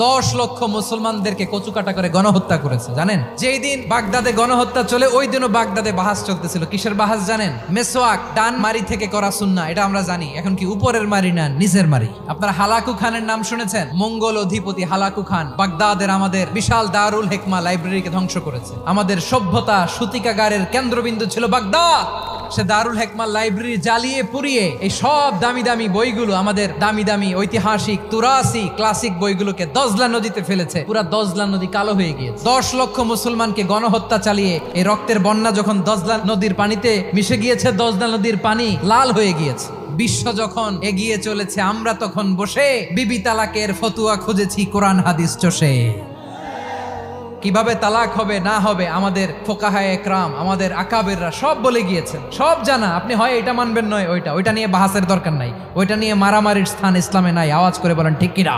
10 লক্ষ মুসলমানদেরকে কচুকাটা করে গণহত্যা করেছে জানেন। যেই দিন বাগদাদে গণহত্যা চলে ওই দিনও বাগদাদে বাহাস চলতেছিল। কিসের বাহাস জানেন? মেসওয়াক, ডান মারি থেকে করা সুন্নাহ, এটা আমরা জানি। এখন কি উপরের মারি না নিচের মারি? আপনারা হালাকু খানের নাম শুনেছেন? মঙ্গল অধিপতি হালাকু খান বাগদাদের আমাদের বিশাল দারুল হিকমা লাইব্রেরিকে ধ্বংস করেছে। আমাদের সভ্যতা সূতিকাগারের কেন্দ্রবিন্দু ছিল বাগদাদ। সে দারুল হিকমা লাইব্রেরি জ্বালিয়ে পুড়িয়ে এই সব দামি দামি বইগুলো, আমাদের দামি দামি ঐতিহাসিক তুরাসি ক্লাসিক বইগুলোকে দজলা নদীতে ফেলেছে। পুরা দজলা নদী কালো হয়ে গিয়েছে। 10 লক্ষ মুসলমানকে গণহত্যা চালিয়ে এই রক্তের বন্যা যখন দজলা নদীর পানিতে মিশে গিয়েছে, দজলা নদীর পানি লাল হয়ে গিয়েছে। বিশ্ব যখন এগিয়ে চলেছে, আমরা তখন বসে বিবি তালাকের ফতুয়া খুঁজেছি কোরআন হাদিস চষে। কিভাবে তালাক হবে না হবে আমাদের ফোকাহায়ে একরাম, আমাদের আকাবেররা সব বলে গিয়েছেন, সব জানা। আপনি হয় এটা মানবেন নয় ওইটা নিয়ে বাহাসের দরকার নাই, ওইটা নিয়ে মারামারির স্থান ইসলামে নাই। আওয়াজ করে বলেন ঠিক কিনা?